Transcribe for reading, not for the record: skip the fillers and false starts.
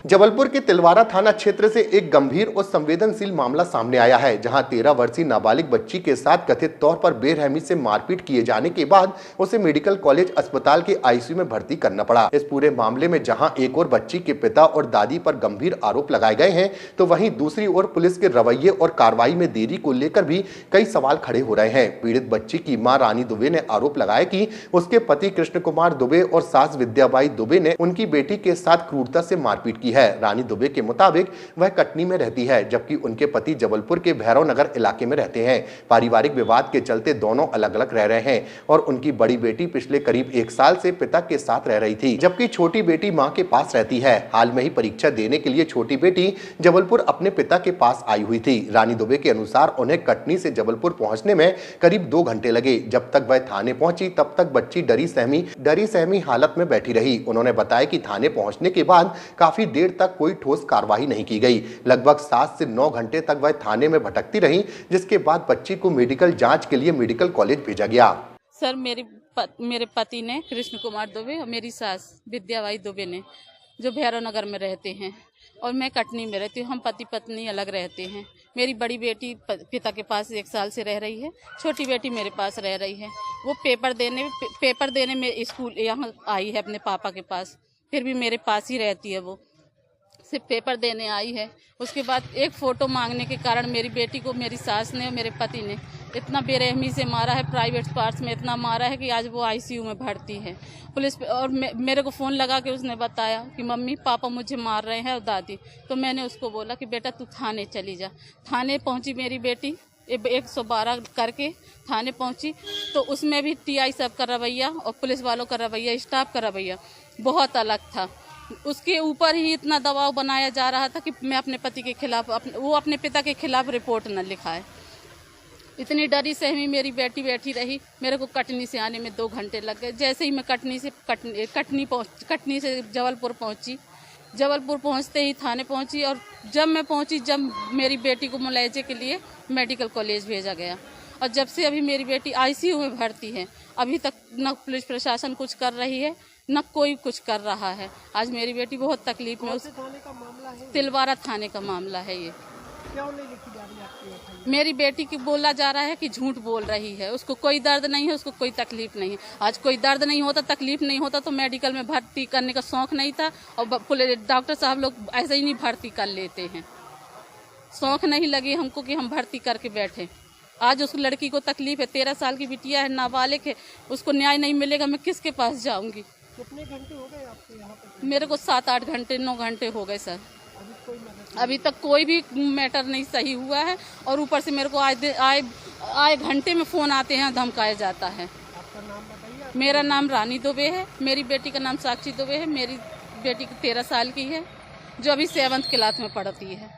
जबलपुर के तिलवारा थाना क्षेत्र से एक गंभीर और संवेदनशील मामला सामने आया है, जहां 13 वर्षीय नाबालिग बच्ची के साथ कथित तौर पर बेरहमी से मारपीट किए जाने के बाद उसे मेडिकल कॉलेज अस्पताल के आईसीयू में भर्ती करना पड़ा। इस पूरे मामले में जहां एक ओर बच्ची के पिता और दादी पर गंभीर आरोप लगाए गए हैं, तो वहीं दूसरी ओर पुलिस के रवैये और कार्रवाई में देरी को लेकर भी कई सवाल खड़े हो रहे हैं। पीड़ित बच्ची की मां रानी दुबे ने आरोप लगाया कि उसके पति कृष्ण कुमार दुबे और सास विद्याबाई दुबे ने उनकी बेटी के साथ क्रूरता से मारपीट की है। रानी दुबे के मुताबिक वह कटनी में रहती है, जबकि उनके पति जबलपुर के भैरव नगर इलाके में रहते हैं। पारिवारिक विवाद के चलते दोनों अलग अलग रह रहे हैं और उनकी बड़ी बेटी पिछले करीब 1 साल से पिता के साथ रह रही थी, जबकि छोटी बेटी मां के पास रहती है। हाल में ही परीक्षा देने के लिए छोटी बेटी जबलपुर अपने पिता के पास आई हुई थी। रानी दुबे के अनुसार उन्हें कटनी से जबलपुर पहुंचने में करीब 2 घंटे लगे। जब तक वह थाने पहुंची तब तक बच्ची डरी सहमी हालत में बैठी रही। उन्होंने बताया कि थाने पहुंचने के बाद काफी देर तक कोई ठोस कार्रवाई नहीं की गई। लगभग 7 से 9 घंटे तक वह थाने में भटकती रही, जिसके बाद बच्ची को मेडिकल जांच के लिए मेडिकल कॉलेज भेजा गया। सर, मेरे पति ने कृष्ण कुमार दुबे और मेरी सास विद्याबाई दुबे ने, जो भैरव नगर में रहते हैं और मैं कटनी में रहती हूँ, हम पति पत्नी अलग रहते हैं। मेरी बड़ी बेटी पिता के पास 1 साल से रह रही है, छोटी बेटी मेरे पास रह रही है। वो पेपर देने में स्कूल यहाँ आई है अपने पापा के पास, फिर भी मेरे पास ही रहती है। वो सिर्फ पेपर देने आई है। उसके बाद एक फ़ोटो मांगने के कारण मेरी बेटी को मेरी सास ने और मेरे पति ने इतना बेरहमी से मारा है, प्राइवेट पार्ट्स में इतना मारा है कि आज वो आईसीयू में भर्ती है। पुलिस और मेरे को फ़ोन लगा के उसने बताया कि मम्मी पापा मुझे मार रहे हैं और दादी। तो मैंने उसको बोला कि बेटा तू थाने चली जा। थाने पहुंची मेरी बेटी, 112 करके थाने पहुंची, तो उसमें भी टीआई साहब का रवैया और पुलिस वालों का रवैया, स्टाफ का रवैया बहुत अलग था। उसके ऊपर ही इतना दबाव बनाया जा रहा था कि मैं अपने पति के खिलाफ वो अपने पिता के खिलाफ रिपोर्ट न लिखाए। इतनी डरी सहमी मेरी बेटी बैठी रही। मेरे को कटनी से आने में 2 घंटे लग गए। जैसे ही मैं कटनी से जबलपुर पहुंची, जबलपुर पहुंचते ही थाने पहुंची, और जब मेरी बेटी को मुआवजे के लिए मेडिकल कॉलेज भेजा गया। और जब से अभी मेरी बेटी आईसीयू में भर्ती है, अभी तक न पुलिस प्रशासन कुछ कर रही है न कोई कुछ कर रहा है। आज मेरी बेटी बहुत तकलीफ में। तिलवारा थाने का मामला है ये। क्या नहीं लिखी जा रही है आपकी? मेरी बेटी की बोला जा रहा है कि झूठ बोल रही है, उसको कोई दर्द नहीं है, उसको कोई तकलीफ नहीं है। आज कोई दर्द नहीं होता, तकलीफ नहीं होता तो मेडिकल में भर्ती करने का शौक नहीं था, और डॉक्टर साहब लोग ऐसे ही नहीं भर्ती कर लेते हैं। शौक नहीं लगी हमको कि हम भर्ती करके बैठे। आज उस लड़की को तकलीफ है, 13 साल की बिटिया है, नाबालिग है, उसको न्याय नहीं मिलेगा, मैं किसके पास जाऊंगी? कितने घंटे हो गए आपके यहाँ पे? मेरे को 7-8 घंटे 9 घंटे हो गए सर। अभी तक कोई भी मैटर नहीं सही हुआ है, और ऊपर से मेरे को आए घंटे में फ़ोन आते हैं, धमकाया जाता है। आपका नाम बताइए। मेरा नाम रानी दुबे है, मेरी बेटी का नाम साक्षी दुबे है। मेरी बेटी 13 साल की है, जो अभी 7th क्लास में पढ़ती है।